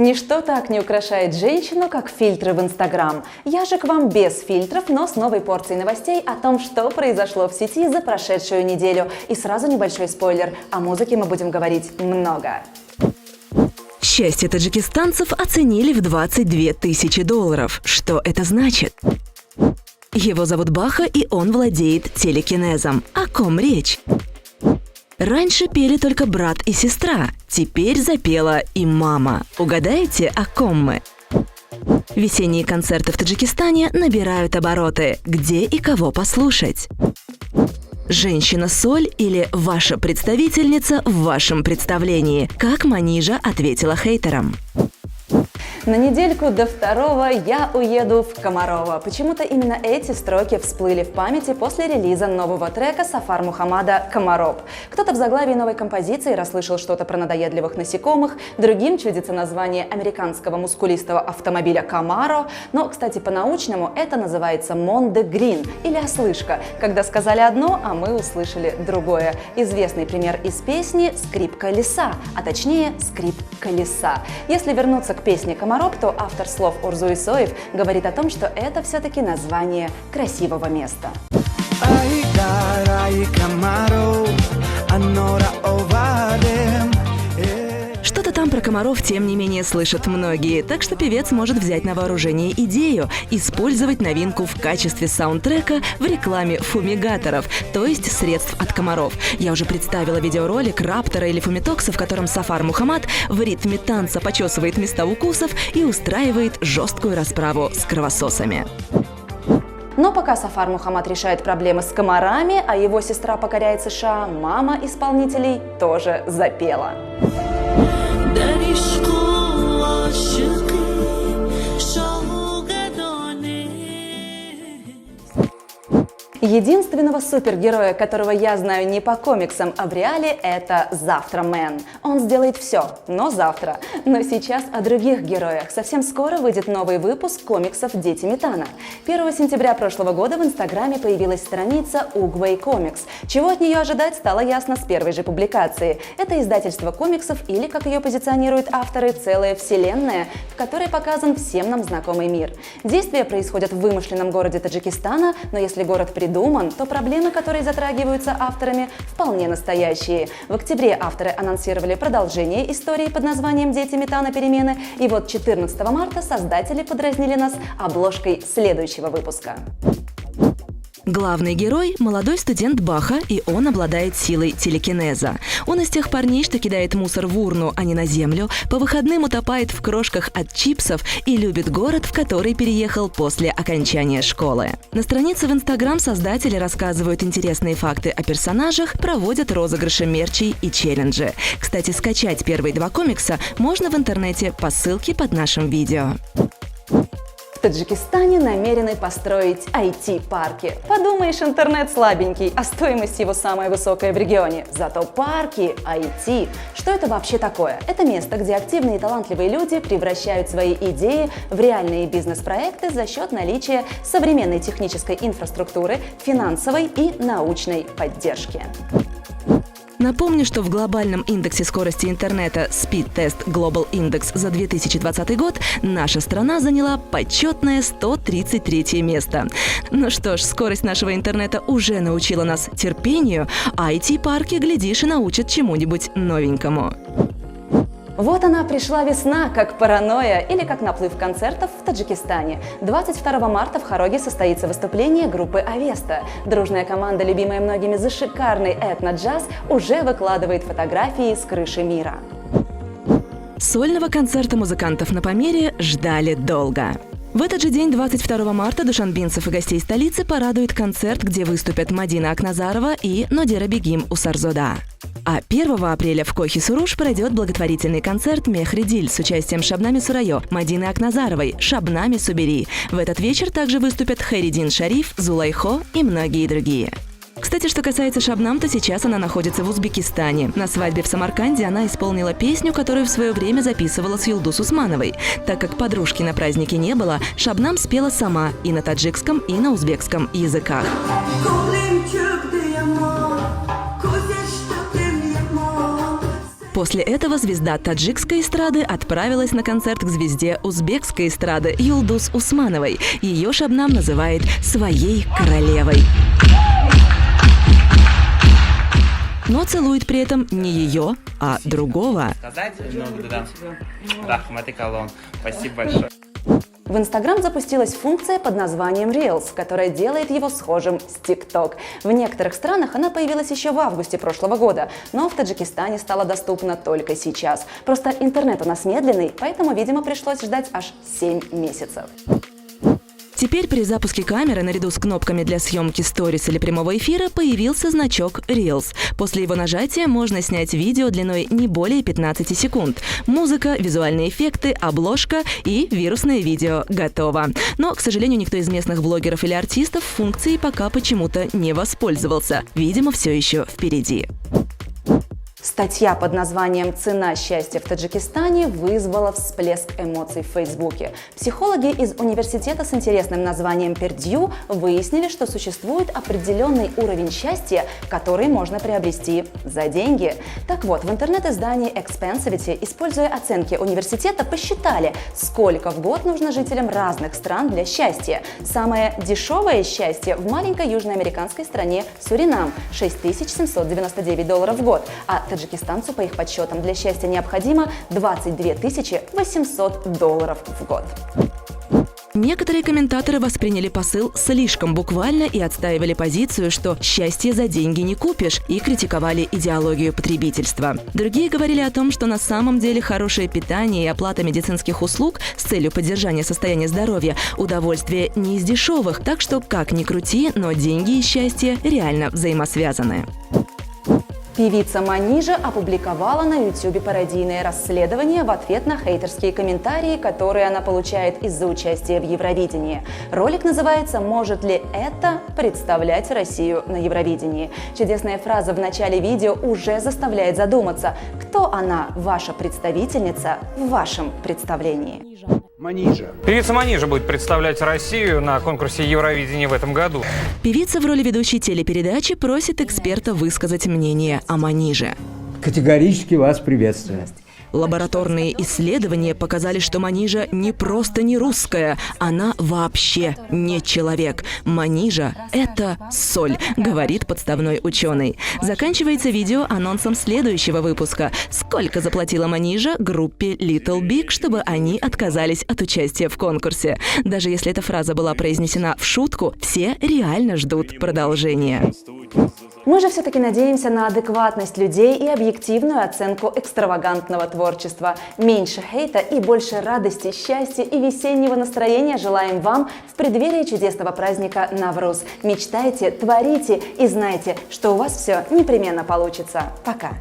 Ничто так не украшает женщину, как фильтры в Инстаграм. Я же к вам без фильтров, но с новой порцией новостей о том, что произошло в сети за прошедшую неделю. И сразу небольшой спойлер. О музыке мы будем говорить много. Счастье таджикистанцев оценили в $22 тысячи. Что это значит? Его зовут Баха, и он владеет телекинезом. О ком речь? Раньше пели только брат и сестра, теперь запела и мама. Угадаете, о ком мы? Весенние концерты в Таджикистане набирают обороты. Где и кого послушать? «Женщина-соль» или «Ваша представительница в вашем представлении», как Манижа ответила хейтерам. На недельку до 2 я уеду в Комарово. Почему-то именно эти строки всплыли в памяти после релиза нового трека Сафар Мухаммада «Комароб». Кто-то в заглавии новой композиции расслышал что-то про надоедливых насекомых, другим чудится название американского мускулистого автомобиля «Камаро». Но, кстати, по-научному это называется «Монде Грин» или «Ослышка», когда сказали одно, а мы услышали другое. Известный пример из песни «Скрип колеса», а точнее «Скрип колеса». Если вернуться к песне «Комароб», то автор слов Урзу Исоев говорит о том, что это все-таки название красивого места. Что-то там про комаров, тем не менее, слышат многие, так что певец может взять на вооружение идею – использовать новинку в качестве саундтрека в рекламе фумигаторов, то есть средств от комаров. Я уже представила видеоролик Раптора или Фумитокса, в котором Сафар Мухаммад в ритме танца почесывает места укусов и устраивает жесткую расправу с кровососами. Но пока Сафар Мухаммад решает проблемы с комарами, а его сестра покоряет США, мама исполнителей тоже запела. Единственного супергероя, которого я знаю не по комиксам, а в реале, это Завтра-Мэн. Он сделает все, но завтра. Но сейчас о других героях. Совсем скоро выйдет новый выпуск комиксов «Дети Метана». 1 сентября прошлого года в Инстаграме появилась страница Uguay Comics. Чего от нее ожидать, стало ясно с первой же публикации. Это издательство комиксов или, как ее позиционируют авторы, целая вселенная, в которой показан всем нам знакомый мир. Действия происходят в вымышленном городе Таджикистана, но если город придуман, то проблемы, которые затрагиваются авторами, вполне настоящие. В октябре авторы анонсировали продолжение истории под названием «Дети Метана. Перемены», и вот 14 марта создатели подразнили нас обложкой следующего выпуска. Главный герой – молодой студент Баха, и он обладает силой телекинеза. Он из тех парней, что кидает мусор в урну, а не на землю, по выходным утопает в крошках от чипсов и любит город, в который переехал после окончания школы. На странице в Инстаграм создатели рассказывают интересные факты о персонажах, проводят розыгрыши мерчей и челленджи. Кстати, скачать первые 2 комикса можно в интернете по ссылке под нашим видео. В Таджикистане намерены построить IT-парки. Подумаешь, интернет слабенький, а стоимость его самая высокая в регионе. Зато парки IT. Что это вообще такое? Это место, где активные и талантливые люди превращают свои идеи в реальные бизнес-проекты за счет наличия современной технической инфраструктуры, финансовой и научной поддержки. Напомню, что в глобальном индексе скорости интернета Speed Test Global Index за 2020 год наша страна заняла почетное 133 место. Ну что ж, скорость нашего интернета уже научила нас терпению, а IT-парки, глядишь, и научат чему-нибудь новенькому. Вот она пришла весна, как паранойя или как наплыв концертов в Таджикистане. 22 марта в Хароге состоится выступление группы Авеста. Дружная команда, любимая многими за шикарный этно-джаз, уже выкладывает фотографии с крыши мира. Сольного концерта музыкантов на Памире ждали долго. В этот же день, 22 марта, душанбинцев и гостей столицы порадует концерт, где выступят Мадина Акназарова и Нодира Бегим Усарзода. А 1 апреля в Кохи-Суруш пройдет благотворительный концерт «Мехридиль» с участием Шабнами Сурайо, Мадины Акназаровой, Шабнами Субери. В этот вечер также выступят Хайриддин Шариф, Зулайхо и многие другие. Кстати, что касается Шабнам, то сейчас она находится в Узбекистане. На свадьбе в Самарканде она исполнила песню, которую в свое время записывала с Юлдус Усмановой. Так как подружки на празднике не было, Шабнам спела сама и на таджикском, и на узбекском языках. После этого звезда таджикской эстрады отправилась на концерт к звезде узбекской эстрады Юлдуз Усмановой. Ее Шабнам называет своей королевой. Но целует при этом не ее, а другого. Спасибо большое. В Instagram запустилась функция под названием Reels, которая делает его схожим с TikTok. В некоторых странах она появилась еще в августе прошлого года, но в Таджикистане стала доступна только сейчас. Просто интернет у нас медленный, поэтому, видимо, пришлось ждать аж 7 месяцев. Теперь при запуске камеры наряду с кнопками для съемки сторис или прямого эфира появился значок Reels. После его нажатия можно снять видео длиной не более 15 секунд. Музыка, визуальные эффекты, обложка и вирусное видео готово. Но, к сожалению, никто из местных блогеров или артистов функцией пока почему-то не воспользовался. Видимо, все еще впереди. Статья под названием «Цена счастья в Таджикистане» вызвала всплеск эмоций в Фейсбуке. Психологи из университета с интересным названием Пердью выяснили, что существует определенный уровень счастья, который можно приобрести за деньги. Так вот, в интернет-издании Expensivity, используя оценки университета, посчитали, сколько в год нужно жителям разных стран для счастья. Самое дешевое счастье в маленькой южноамериканской стране Суринам – $6799 в год, а таджикистанцу, по их подсчетам, для счастья необходимо $22 800 в год. Некоторые комментаторы восприняли посыл слишком буквально и отстаивали позицию, что счастье за деньги не купишь, и критиковали идеологию потребительства. Другие говорили о том, что на самом деле хорошее питание и оплата медицинских услуг с целью поддержания состояния здоровья – удовольствие не из дешевых, так что, как ни крути, но деньги и счастье реально взаимосвязаны. Певица Манижа опубликовала на YouTube пародийное расследование в ответ на хейтерские комментарии, которые она получает из-за участия в Евровидении. Ролик называется «Может ли это представлять Россию на Евровидении?». Чудесная фраза в начале видео уже заставляет задуматься, кто она, ваша представительница, в вашем представлении. Манижа. Певица Манижа будет представлять Россию на конкурсе Евровидения в этом году. Певица в роли ведущей телепередачи просит эксперта высказать мнение о Маниже. Категорически вас приветствую. Лабораторные исследования показали, что Манижа не просто не русская, она вообще не человек. Манижа – это соль, говорит подставной ученый. Заканчивается видео анонсом следующего выпуска. Сколько заплатила Манижа группе Little Big, чтобы они отказались от участия в конкурсе? Даже если эта фраза была произнесена в шутку, все реально ждут продолжения. Мы же все-таки надеемся на адекватность людей и объективную оценку экстравагантного творчества. Меньше хейта и больше радости, счастья и весеннего настроения желаем вам в преддверии чудесного праздника Навруз. Мечтайте, творите и знайте, что у вас все непременно получится. Пока!